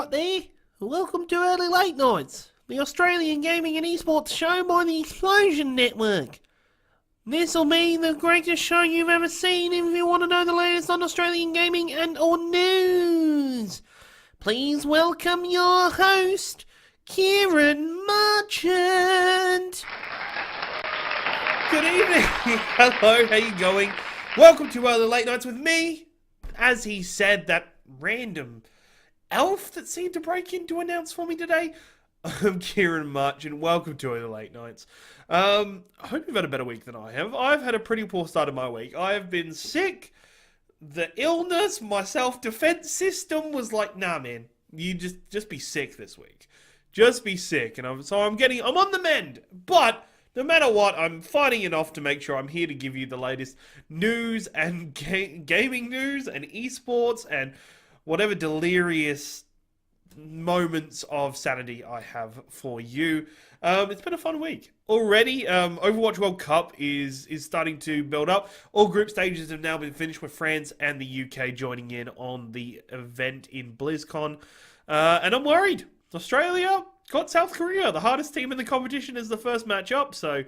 right there. Welcome to Early Late Nights, the Australian gaming and eSports show by the Explosion Network. This'll be the greatest show you've ever seen if you want to know the latest on Australian gaming and or news. Please welcome your host, Ciaran Marchant. Good evening. Hello, how you going? Welcome to Early Late Nights with me. As he said, that random elf that seemed to break in to announce for me today. I'm Ciaran Marchant. Welcome to Early Late Nights. I hope you've had a better week than I have. I've had a pretty poor start of my week. I have been sick. The illness, my self-defense system was like, nah, man, you just be sick this week. Just be sick. And I'm on the mend. But no matter what, I'm fighting it off to make sure I'm here to give you the latest news and gaming news and esports and whatever delirious moments of sanity I have for you. It's been a fun week. Already, Overwatch World Cup is starting to build up. All group stages have now been finished with France and the UK joining in on the event in BlizzCon. And I'm worried. Australia got South Korea, the hardest team in the competition, as the first match up. So,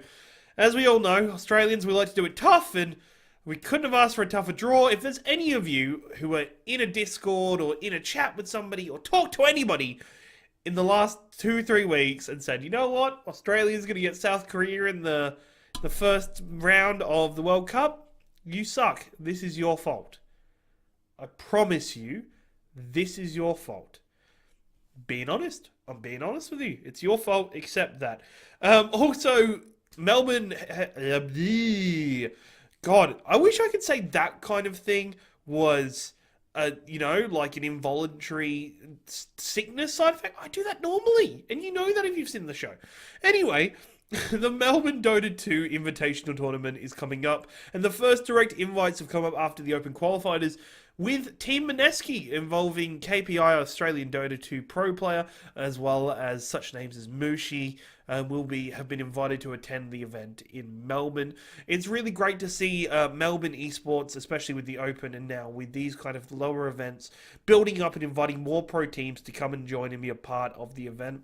as we all know, Australians, we like to do it tough, and we couldn't have asked for a tougher draw. If there's any of you who are in a Discord or in a chat with somebody or talk to anybody in the last 2-3 weeks and said, you know what, Australia's going to get South Korea in the first round of the World Cup, you suck. This is your fault. I promise you, this is your fault. Being honest. I'm being honest with you. It's your fault. Accept that. Also, Melbourne... God, I wish I could say that kind of thing was, like an involuntary sickness side effect. I do that normally. And you know that if you've seen the show. Anyway, the Melbourne Dota 2 Invitational Tournament is coming up. And the first direct invites have come up after the Open Qualifiers, with Team Mineski involving KPI, Australian Dota 2 pro player, as well as such names as Mushi, have been invited to attend the event in Melbourne. It's really great to see Melbourne esports, especially with the Open and now with these kind of lower events, building up and inviting more pro teams to come and join and be a part of the event.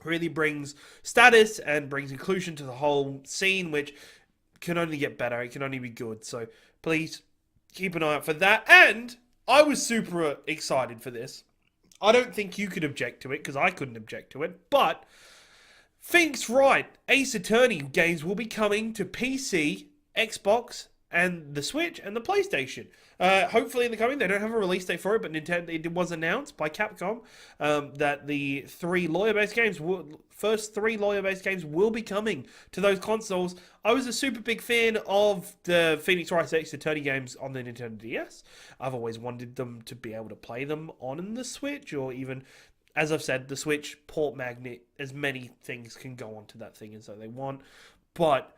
Really brings status and brings inclusion to the whole scene, which can only get better. It can only be good. So please keep an eye out for that. And I was super excited for this. I don't think you could object to it, because I couldn't object to it. But Think's right. Ace Attorney games will be coming to PC, Xbox, and the Switch and the PlayStation. Hopefully in the coming, they don't have a release date for it, but Nintendo, it was announced by Capcom that the first three lawyer-based games will be coming to those consoles. I was a super big fan of the Phoenix Wright Ace Attorney games on the Nintendo DS. I've always wanted them to be able to play them on the Switch, or even, as I've said, the Switch port magnet, as many things can go onto that thing as though they want. But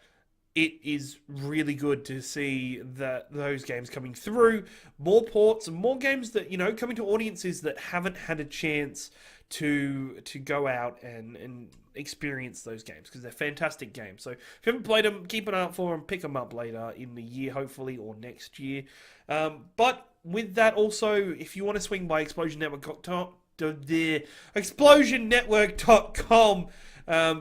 it is really good to see that those games coming through, more ports and more games that, coming to audiences that haven't had a chance to go out and experience those games, because they're fantastic games. So if you haven't played them, keep an eye out for them, pick them up later in the year, hopefully, or next year. But with that also, if you want to swing by ExplosionNetwork.com,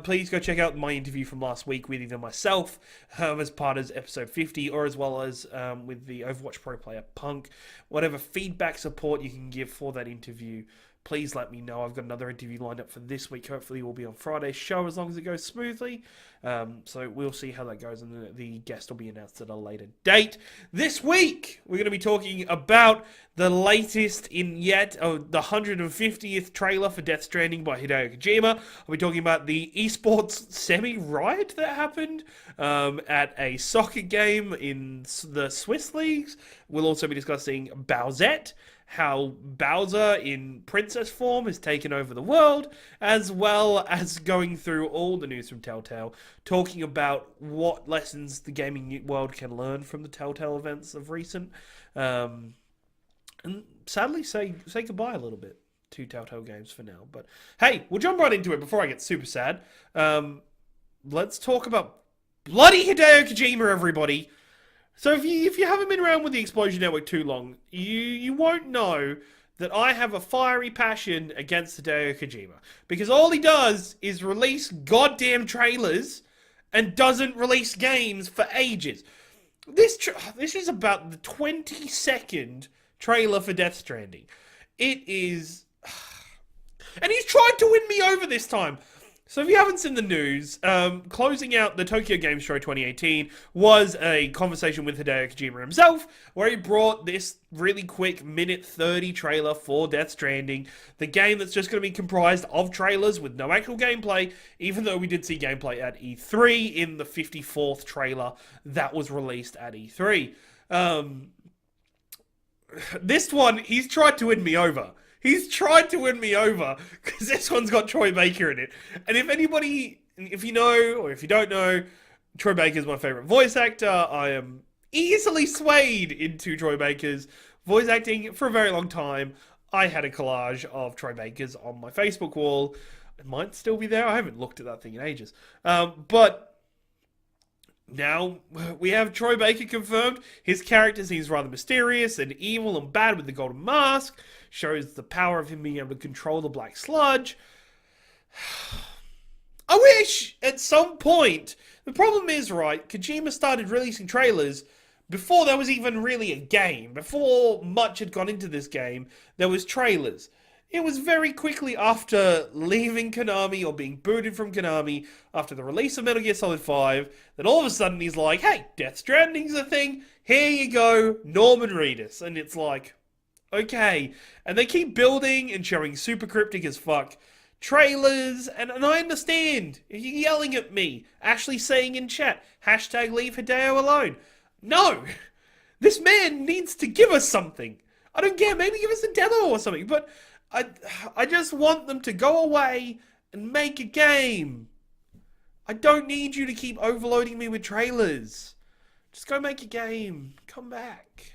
please go check out my interview from last week with either myself as part of episode 50, or as well as with the Overwatch pro player Punk. Whatever feedback, support you can give for that interview, please let me know. I've got another interview lined up for this week. Hopefully it will be on Friday's show, as long as it goes smoothly. So we'll see how that goes, and the guest will be announced at a later date. This week, we're going to be talking about the latest in the 150th trailer for Death Stranding by Hideo Kojima. I'll be talking about the eSports semi-riot that happened at a soccer game in the Swiss leagues. We'll also be discussing Bowsette, how Bowser in princess form has taken over the world, as well as going through all the news from Telltale, talking about what lessons the gaming world can learn from the Telltale events of recent, and sadly say goodbye a little bit to Telltale Games for now. But hey, we'll jump right into it before I get super sad. Let's talk about bloody Hideo Kojima, everybody. So if you haven't been around with the Explosion Network too long, you won't know that I have a fiery passion against Hideo Kojima. Because all he does is release goddamn trailers and doesn't release games for ages. This is about the 22nd trailer for Death Stranding. It is... And he's tried to win me over this time. So if you haven't seen the news, closing out the Tokyo Game Show 2018 was a conversation with Hideo Kojima himself, where he brought this really quick minute 30 trailer for Death Stranding, the game that's just going to be comprised of trailers with no actual gameplay, even though we did see gameplay at E3 in the 54th trailer that was released at E3. This one, he's tried to win me over. He's tried to win me over because this one's got Troy Baker in it. And if you know or if you don't know, Troy Baker's my favorite voice actor. I am easily swayed into Troy Baker's voice acting for a very long time. I had a collage of Troy Baker's on my Facebook wall. It might still be there. I haven't looked at that thing in ages. But now we have Troy Baker confirmed. His character seems rather mysterious and evil and bad with the golden mask. Shows the power of him being able to control the black sludge. I wish at some point... The problem is, right, Kojima started releasing trailers before there was even really a game. Before much had gone into this game, there was trailers. It was very quickly after leaving Konami or being booted from Konami after the release of Metal Gear Solid 5 that all of a sudden he's like, hey, Death Stranding's a thing. Here you go, Norman Reedus. And it's like, okay. And they keep building and showing super cryptic as fuck trailers. And I understand. You're yelling at me. Ashley saying in chat, hashtag leave Hideo alone. No. This man needs to give us something. I don't care. Maybe give us a demo or something. But I just want them to go away and make a game. I don't need you to keep overloading me with trailers. Just go make a game. Come back.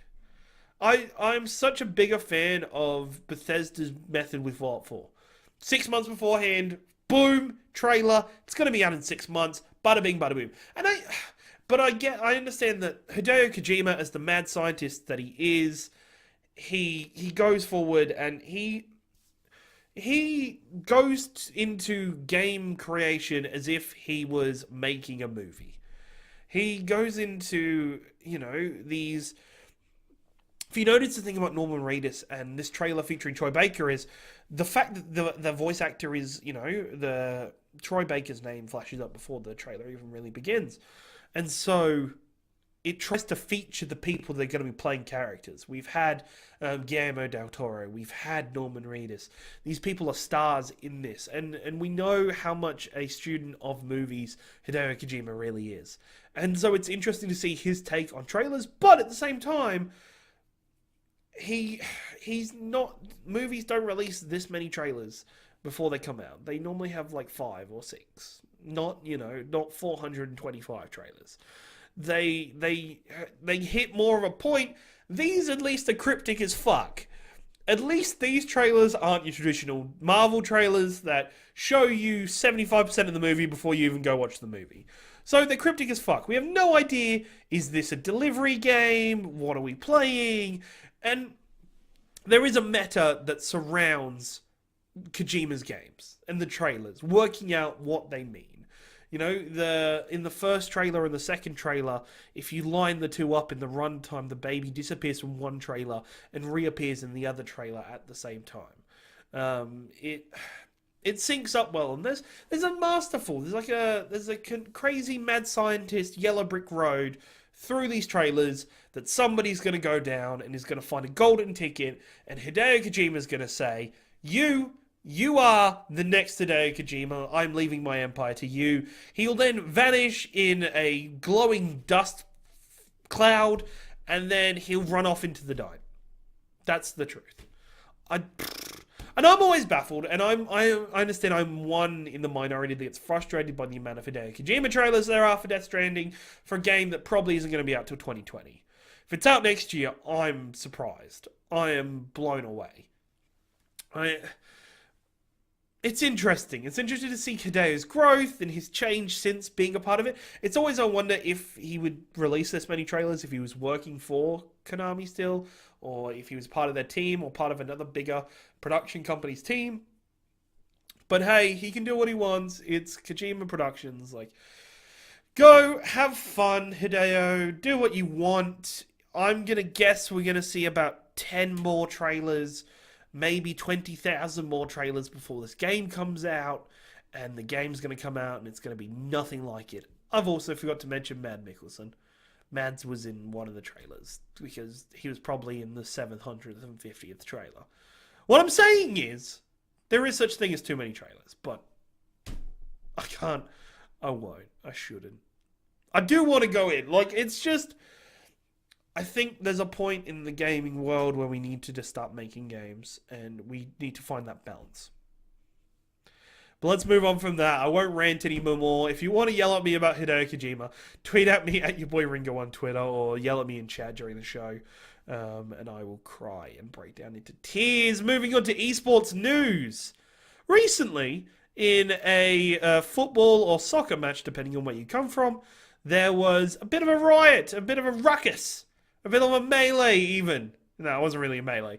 I'm such a bigger fan of Bethesda's method with Fallout 4. 6 months beforehand, boom, trailer. It's going to be out in 6 months. Bada bing, bada boom. I understand that Hideo Kojima, as the mad scientist that he is, he goes forward and he goes into game creation as if he was making a movie. He goes into, these... If you notice the thing about Norman Reedus and this trailer featuring Troy Baker is the fact that the voice actor is, the Troy Baker's name flashes up before the trailer even really begins. And so it tries to feature the people that are going to be playing characters. We've had Guillermo del Toro. We've had Norman Reedus. These people are stars in this. And we know how much a student of movies Hideo Kojima really is. And so it's interesting to see his take on trailers. But at the same time, he's not... Movies don't release this many trailers before they come out. They normally have like 5 or 6. Not 425 trailers. They hit more of a point. These at least are cryptic as fuck. At least these trailers aren't your traditional Marvel trailers that show you 75% of the movie before you even go watch the movie. So they're cryptic as fuck. We have no idea, is this a delivery game? What are we playing? And there is a meta that surrounds Kojima's games and the trailers, working out what they mean. In the first trailer and the second trailer, if you line the two up in the runtime, the baby disappears from one trailer and reappears in the other trailer at the same time. It syncs up well, and there's a masterful. There's a crazy mad scientist yellow brick road through these trailers that somebody's going to go down and is going to find a golden ticket, and Hideo Kojima's going to say, You are the next Hideo Kojima. I'm leaving my empire to you. He'll then vanish in a glowing dust cloud, and then he'll run off into the night. That's the truth. And I'm always baffled, and I understand I'm one in the minority that gets frustrated by the amount of Hideo Kojima trailers there are for Death Stranding for a game that probably isn't going to be out till 2020. If it's out next year, I'm surprised. I am blown away. it's interesting. It's interesting to see Hideo's growth and his change since being a part of it. It's always I wonder if he would release this many trailers if he was working for Konami still, or if he was part of their team or part of another bigger production company's team. But hey, he can do what he wants. It's Kojima Productions. Like, go have fun, Hideo. Do what you want. I'm gonna guess we're gonna see about 10 more trailers, maybe 20,000 more trailers before this game comes out, and the game's going to come out and it's going to be nothing like it. I've also forgot to mention Mad Mikkelsen. Mads was in one of the trailers because he was probably in the 750th trailer. What I'm saying is, there is such thing as too many trailers, but I can't, I won't, I shouldn't. I do want to go in. Like, it's just, I think there's a point in the gaming world where we need to just start making games, and we need to find that balance. But let's move on from that. I won't rant anymore. If you want to yell at me about Hideo Kojima, tweet at me at your boy Ringo on Twitter, or yell at me in chat during the show, and I will cry and break down into tears. Moving on to eSports news. Recently, in a football or soccer match, depending on where you come from, there was a bit of a riot, a bit of a ruckus. A bit of a melee, even. No, it wasn't really a melee.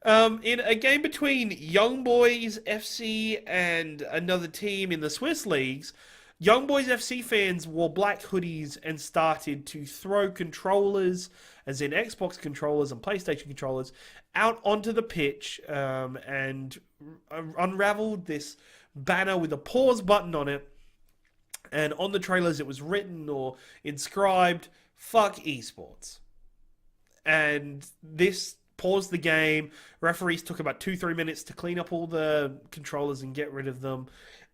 In a game between Young Boys FC and another team in the Swiss leagues, Young Boys FC fans wore black hoodies and started to throw controllers, as in Xbox controllers and PlayStation controllers, out onto the pitch and unraveled this banner with a pause button on it. And on the trailers it was written or inscribed, "Fuck eSports." And this paused the game. Referees took about 2-3 minutes to clean up all the controllers and get rid of them.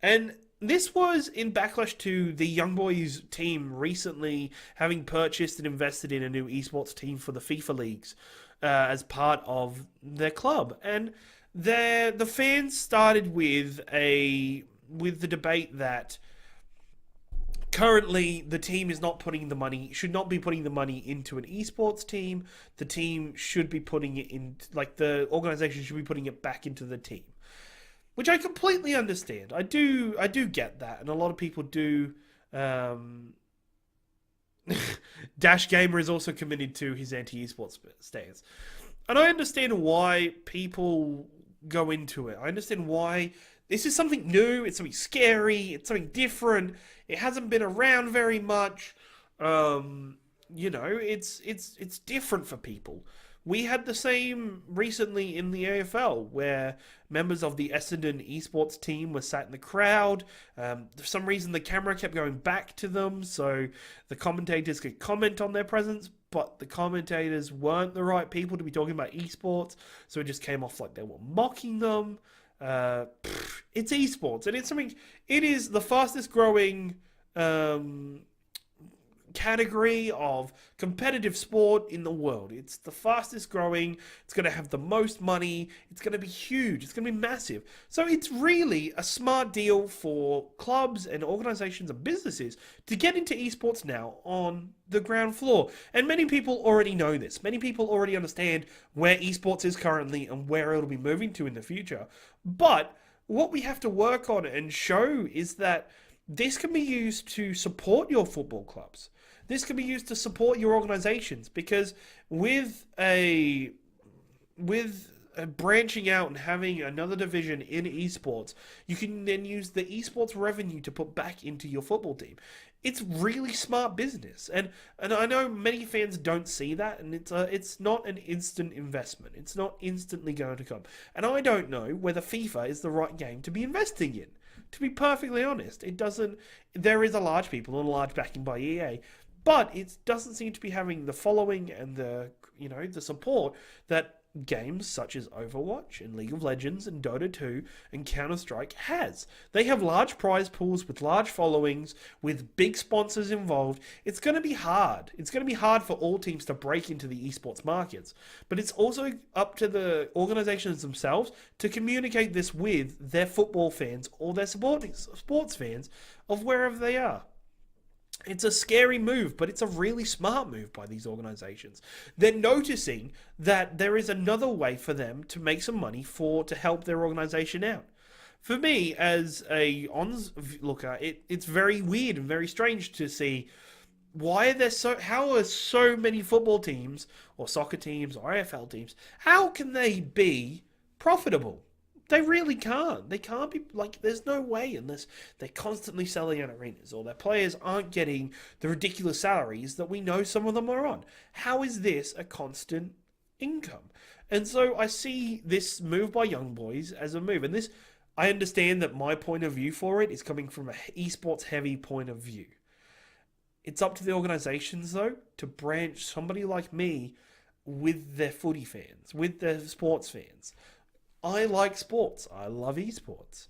And this was in backlash to the Young Boys team recently having purchased and invested in a new esports team for the FIFA leagues as part of their club. And the fans started with the debate that currently, the team is not putting the money, should not be putting the money into an esports team. The team should be putting it in, like, the organization should be putting it back into the team. Which I completely understand. I do get that. And a lot of people do. Dash Gamer is also committed to his anti-esports stance. And I understand why people go into it. I understand why this is something new, it's something scary, it's something different. It hasn't been around very much. You know, it's different for people. We had the same recently in the AFL, where members of the Essendon esports team were sat in the crowd. For some reason, the camera kept going back to them, so the commentators could comment on their presence, but the commentators weren't the right people to be talking about esports, so it just came off like they were mocking them. It's esports, and it's something. It is the fastest growing category of competitive sport in the world. It's the fastest growing. It's going to have the most money. It's going to be huge. It's going to be massive. So it's really a smart deal for clubs and organizations and businesses to get into esports now on the ground floor. And many people already know this. Many people already understand where esports is currently and where it'll be moving to in the future. But what we have to work on and show is that this can be used to support your football clubs. This can be used to support your organizations, because with branching out and having another division in esports, you can then use the esports revenue to put back into your football team. It's really smart business, and I know many fans don't see that, and it's not an instant investment. It's not instantly going to come, and I don't know whether FIFA is the right game to be investing in. To be perfectly honest, it doesn't. There is a large people and a large backing by EA, but it doesn't seem to be having the following and the support that games such as Overwatch and League of Legends and Dota 2 and Counter-Strike has. They have large prize pools with large followings, with big sponsors involved. It's going to be hard. It's going to be hard for all teams to break into the esports markets. But it's also up to the organizations themselves to communicate this with their football fans or their sports fans of wherever they are. It's a scary move, but it's a really smart move by these organizations. They're noticing that there is another way for them to make some money to help their organization out. For me, as a onlooker, it's very weird and very strange to see why are there how are so many football teams or soccer teams or AFL teams, how can they be profitable? They really can't. They can't be, like, there's no way unless they're constantly selling out arenas or their players aren't getting the ridiculous salaries that we know some of them are on. How is this a constant income? And so I see this move by Young Boys as a move. And this, I understand that my point of view for it is coming from an esports heavy point of view. It's up to the organizations, though, to branch somebody like me with their footy fans, with their sports fans. I like sports. I love esports.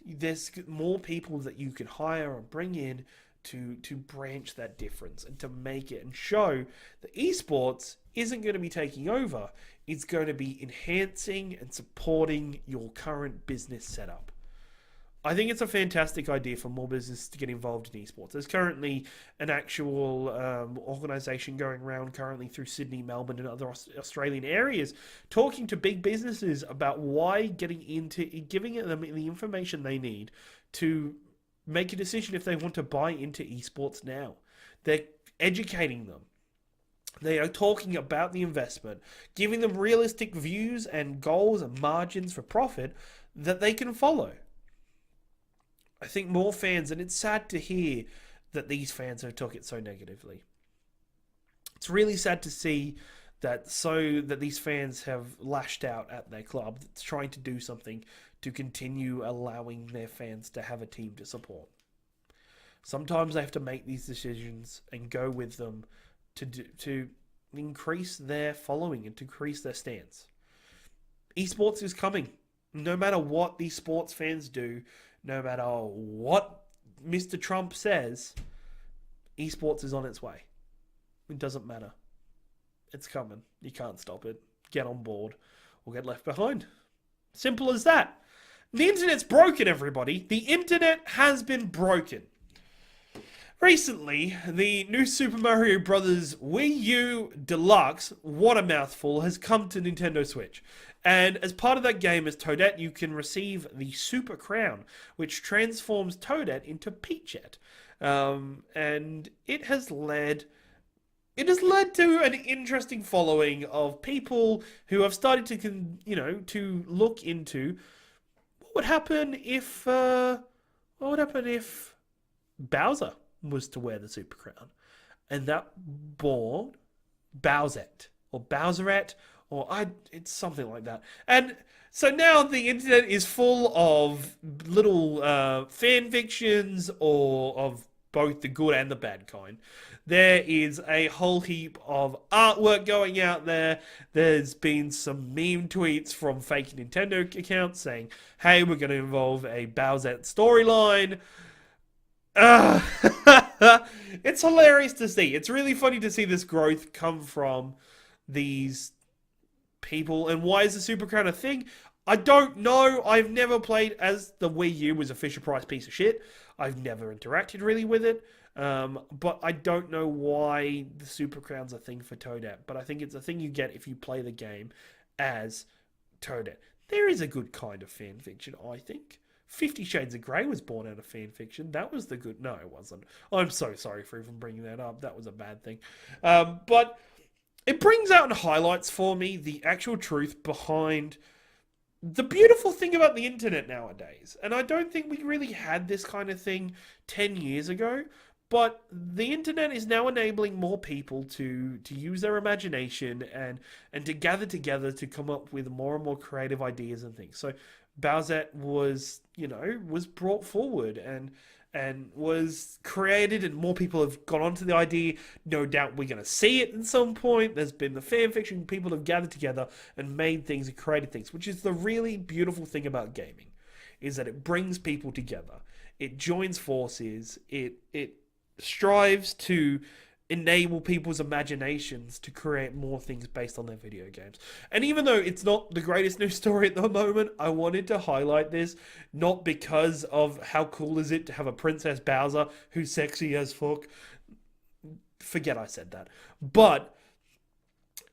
There's more people that you can hire or bring in to branch that difference and to make it and show that esports isn't going to be taking over. It's going to be enhancing and supporting your current business setup. I think it's a fantastic idea for more businesses to get involved in esports. There's currently an actual organisation going around currently through Sydney, Melbourne and other Australian areas talking to big businesses about why giving them the information they need to make a decision if they want to buy into esports now. They're educating them. They are talking about the investment, giving them realistic views and goals and margins for profit that they can follow. I think more fans, and it's sad to hear that these fans have took it so negatively. It's really sad to see that these fans have lashed out at their club, that's trying to do something to continue allowing their fans to have a team to support. Sometimes they have to make these decisions and go with them to increase their following and to increase their stance. Esports is coming. No matter what these sports fans do, no matter what Mr. Trump says, esports is on its way. It doesn't matter. It's coming. You can't stop it. Get on board or get left behind. Simple as that. The internet's broken, everybody. The internet has been broken. Recently, the new Super Mario Bros. Wii U Deluxe, what a mouthful, has come to Nintendo Switch. And as part of that game as Toadette, you can receive the Super Crown, which transforms Toadette into Peachette. And it has led to an interesting following of people who have started to look into what would happen if Bowser was to wear the Super Crown, and that born Bowsette or Bowserette it's something like that. And so now the internet is full of little fan fictions or of both the good and the bad kind. There is a whole heap of artwork going out there. There's been some meme tweets from fake Nintendo accounts saying, hey, we're going to involve a Bowsette storyline. It's hilarious to see. It's really funny to see this growth come from these people. And why is the Super Crown a thing? I don't know. I've never played as the Wii U was a Fisher Price piece of shit. I've never interacted really with it. But I don't know why the Super Crown's a thing for Toadette. But I think it's a thing you get if you play the game as Toadette. There is a good kind of fan fiction, I think. 50 Shades of Grey was born out of fan fiction. That was the good... No, it wasn't. I'm so sorry for even bringing that up. That was a bad thing. But it brings out and highlights for me the actual truth behind the beautiful thing about the internet nowadays. And I don't think we really had this kind of thing 10 years ago. But the internet is now enabling more people to use their imagination and to gather together to come up with more and more creative ideas and things. So Bowsette was brought forward and was created, and more people have gone onto the idea. No doubt we're going to see it at some point. There's been the fan fiction. People have gathered together and made things and created things, which is the really beautiful thing about gaming, is that it brings people together. It joins forces. It strives to enable people's imaginations to create more things based on their video games. And even though it's not the greatest news story at the moment, I wanted to highlight this, not because of how cool is it to have a Princess Bowser who's sexy as fuck. Forget I said that. But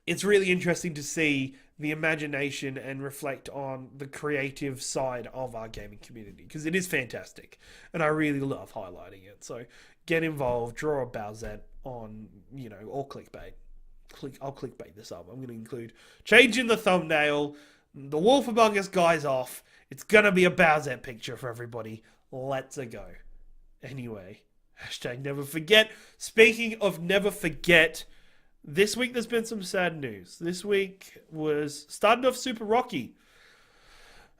it's really interesting to see the imagination and reflect on the creative side of our gaming community, because it is fantastic and I really love highlighting it. So get involved, draw a Bowsette on, or clickbait. I'll clickbait this up. I'm going to include changing the thumbnail. The Wolf Among Us guy's off. It's going to be a Bowsette picture for everybody. Let's go. Anyway, hashtag never forget. Speaking of never forget, this week there's been some sad news. This week was started off super rocky.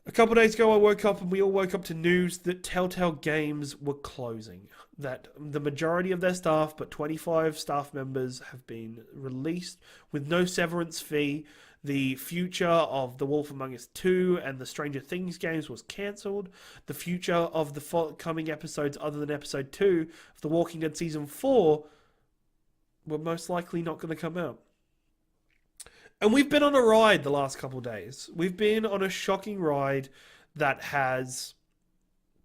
A couple of days ago I woke up and we all woke up to news that Telltale Games were closing. That the majority of their staff, but 25 staff members, have been released with no severance fee. The future of The Wolf Among Us 2 and the Stranger Things games was cancelled. The future of the forthcoming episodes other than episode 2 of The Walking Dead Season 4 were most likely not going to come out. And we've been on a ride the last couple of days. We've been on a shocking ride that has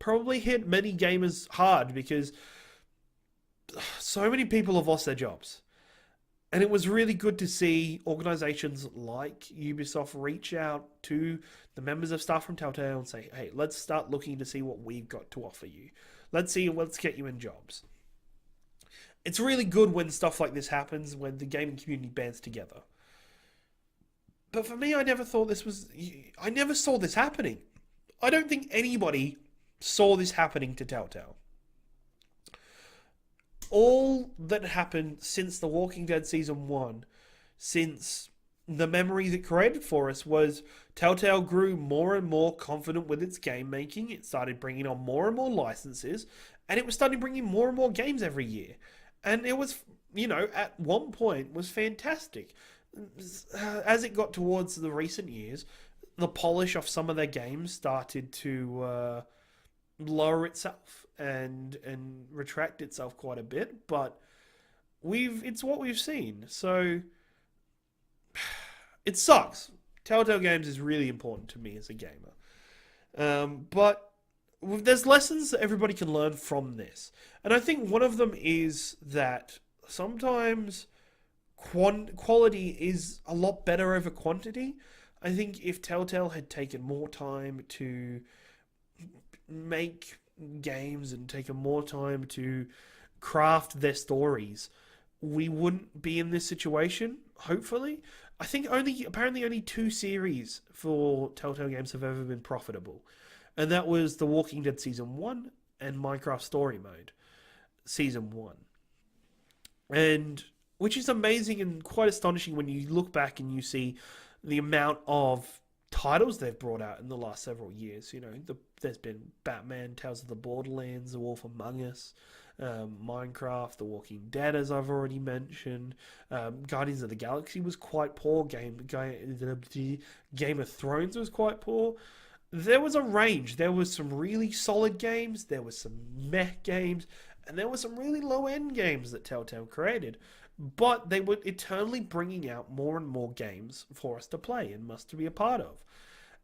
probably hit many gamers hard because so many people have lost their jobs. And it was really good to see organizations like Ubisoft reach out to the members of staff from Telltale and say, hey, let's start looking to see what we've got to offer you. Let's get you in jobs. It's really good when stuff like this happens, when the gaming community bands together. But for me, I never saw this happening. I don't think anybody saw this happening to Telltale. All that happened since The Walking Dead Season 1, since the memories it created for us, was Telltale grew more and more confident with its game making. It started bringing on more and more licenses, and it was starting bringing more and more games every year. And it was, at one point was fantastic. As it got towards the recent years, the polish of some of their games started to lower itself and retract itself quite a bit, but it's what we've seen. So it sucks. Telltale Games is really important to me as a gamer, but there's lessons that everybody can learn from this, and I think one of them is that sometimes quality is a lot better over quantity. I think if Telltale had taken more time to make games and taken more time to craft their stories, we wouldn't be in this situation, hopefully. I think apparently only 2 series for Telltale Games have ever been profitable. And that was The Walking Dead Season 1 and Minecraft Story Mode Season 1. And which is amazing and quite astonishing when you look back and you see the amount of titles they've brought out in the last several years. There's been Batman, Tales of the Borderlands, The Wolf Among Us, Minecraft, The Walking Dead, as I've already mentioned. Guardians of the Galaxy was quite poor. Game of Thrones was quite poor. There was a range. There was some really solid games, there was some meh games, and there were some really low-end games that Telltale created. But they were eternally bringing out more and more games for us to play and us to be a part of.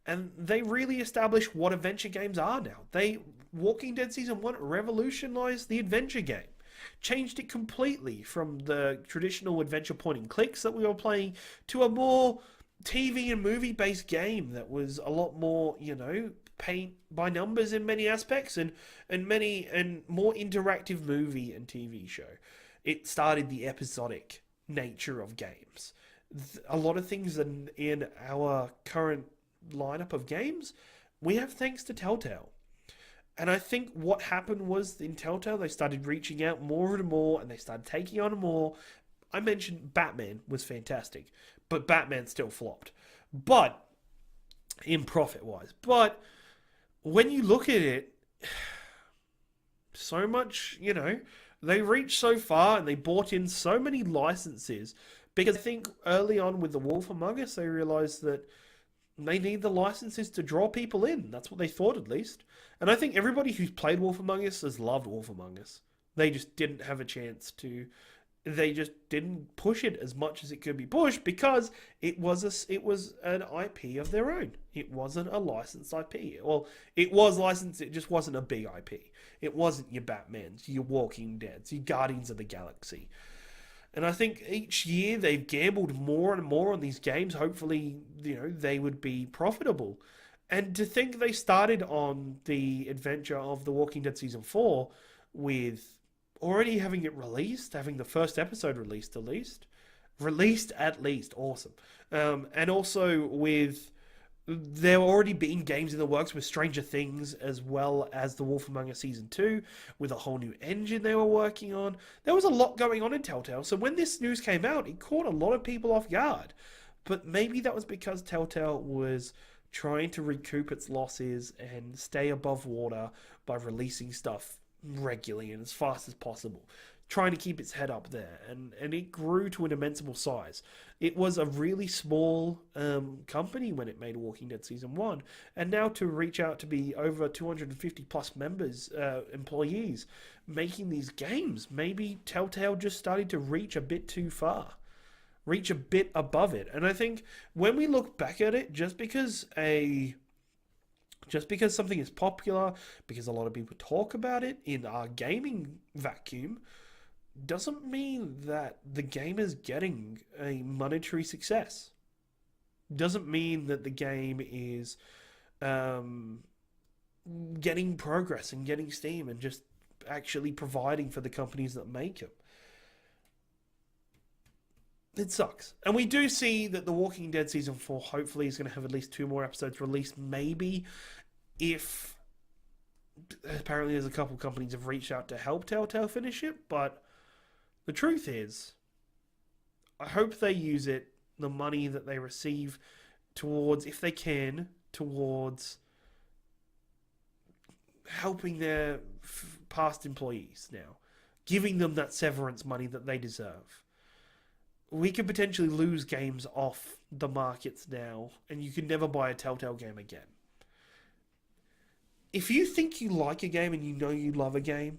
And they really established what adventure games are now. Walking Dead Season 1 revolutionized the adventure game. Changed it completely from the traditional adventure point and clicks that we were playing to a more TV and movie-based game that was a lot more, paint by numbers in many aspects and more interactive movie and TV show. It started the episodic nature of games. A lot of things in our current lineup of games, we have thanks to Telltale. And I think what happened was in Telltale, they started reaching out more and more, and they started taking on more. I mentioned Batman was fantastic, but Batman still flopped. But, in profit-wise. But, when you look at it, so much, they reached so far and they bought in so many licenses because I think early on with The Wolf Among Us, they realized that they need the licenses to draw people in. That's what they thought, at least. And I think everybody who's played Wolf Among Us has loved Wolf Among Us. They just didn't have a chance to... They just didn't push it as much as it could be pushed because it was an IP of their own. It wasn't a licensed IP. Well, it was licensed, it just wasn't a big IP. It wasn't your Batmans, your Walking Deads, your Guardians of the Galaxy. And I think each year they've gambled more and more on these games. Hopefully, they would be profitable. And to think they started on the adventure of The Walking Dead Season 4 with already having it released, having the first episode released at least. Released at least, awesome. And also with there were already been games in the works with Stranger Things as well as The Wolf Among Us Season 2 with a whole new engine they were working on. There was a lot going on in Telltale, so when this news came out, it caught a lot of people off guard. But maybe that was because Telltale was trying to recoup its losses and stay above water by releasing stuff regularly and as fast as possible, trying to keep its head up there, and it grew to an immensible size. It was a really small company when it made Walking Dead Season 1, and now to reach out to be over 250 plus members, employees, making these games, maybe Telltale just started to reach a bit too far, reach a bit above it. And I think when we look back at it, just because something is popular, because a lot of people talk about it in our gaming vacuum, doesn't mean that the game is getting a monetary success. Doesn't mean that the game is getting progress and getting steam and just actually providing for the companies that make them. It sucks. And we do see that The Walking Dead Season 4 hopefully is going to have at least 2 more episodes released, maybe, if apparently there's a couple companies have reached out to help Telltale finish it, but the truth is, I hope they use it, the money that they receive, towards, if they can, towards helping their past employees now, giving them that severance money that they deserve. We could potentially lose games off the markets now, and you can never buy a Telltale game again. If you think you like a game and you know you love a game,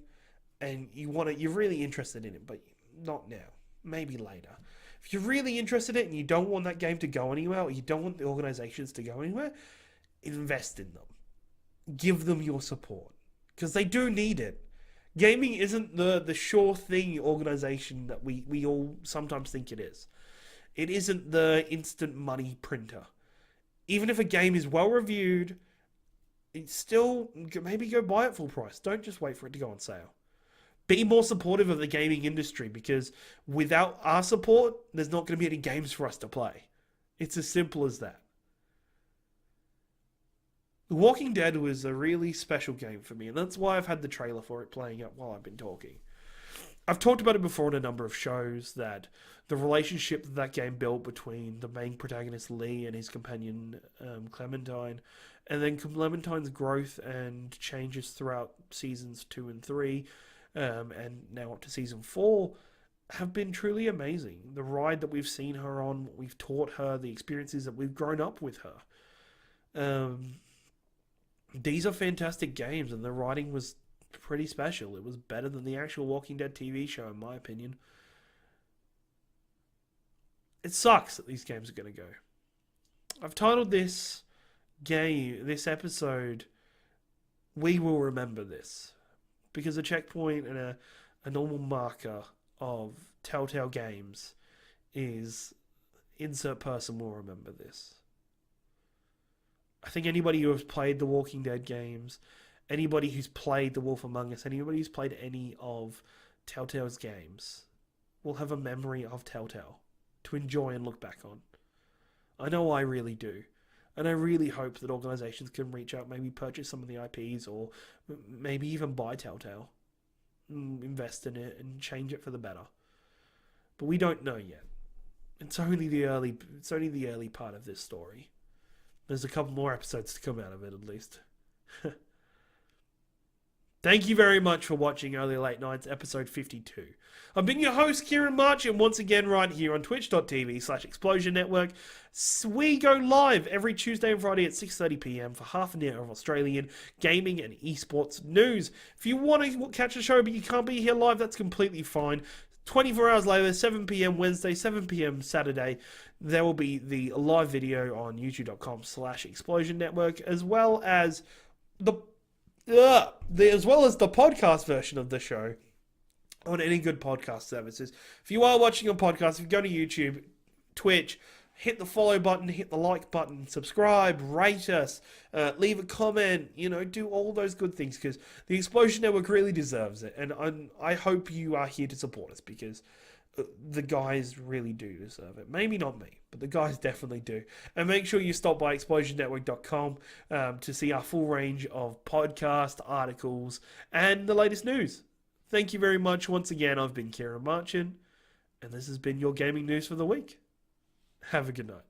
and you're really interested in it, but not now, maybe later. If you're really interested in it and you don't want that game to go anywhere, or you don't want the organizations to go anywhere, invest in them. Give them your support, because they do need it. Gaming isn't the sure thing organization that we all sometimes think it is. It isn't the instant money printer. Even if a game is well reviewed, it's still, maybe go buy it full price. Don't just wait for it to go on sale. Be more supportive of the gaming industry, because without our support, there's not going to be any games for us to play. It's as simple as that. The Walking Dead was a really special game for me, and that's why I've had the trailer for it playing up while I've been talking. I've talked about it before in a number of shows, that the relationship that game built between the main protagonist Lee and his companion Clementine, and then Clementine's growth and changes throughout seasons 2 and 3, and now up to season 4, have been truly amazing. The ride that we've seen her on, what we've taught her, the experiences that we've grown up with her. These are fantastic games, and the writing was pretty special. It was better than the actual Walking Dead TV show, in my opinion. It sucks that these games are going to go. I've titled this episode, We Will Remember This, because a checkpoint and a normal marker of Telltale Games is insert person will remember this. I think anybody who has played the Walking Dead games, anybody who's played The Wolf Among Us, anybody who's played any of Telltale's games will have a memory of Telltale to enjoy and look back on. I know I really do. And I really hope that organizations can reach out, maybe purchase some of the IPs, or maybe even buy Telltale, invest in it, and change it for the better. But we don't know yet. It's only the early part of this story. There's a couple more episodes to come out of it, at least. Thank you very much for watching Early Late Nights, episode 52. I've been your host, Ciaran March, and once again right here on twitch.tv/Explosion Network. We go live every Tuesday and Friday at 6:30 p.m. for half an hour of Australian gaming and esports news. If you want to catch the show but you can't be here live, that's completely fine. 24 hours later, 7 p.m. Wednesday, 7 p.m. Saturday, there will be the live video on youtube.com/Explosion Network, as well as the podcast version of the show on any good podcast services. If you are watching on podcast, if you go to YouTube, Twitch, hit the follow button, hit the like button, subscribe, rate us, leave a comment, do all those good things, because the Explosion Network really deserves it. And I hope you are here to support us, because the guys really do deserve it. Maybe not me, but the guys definitely do. And make sure you stop by explosionnetwork.com to see our full range of podcast articles and the latest news. Thank you very much once again. I've been Ciaran Marchant, and this has been your gaming news for the week. Have a good night.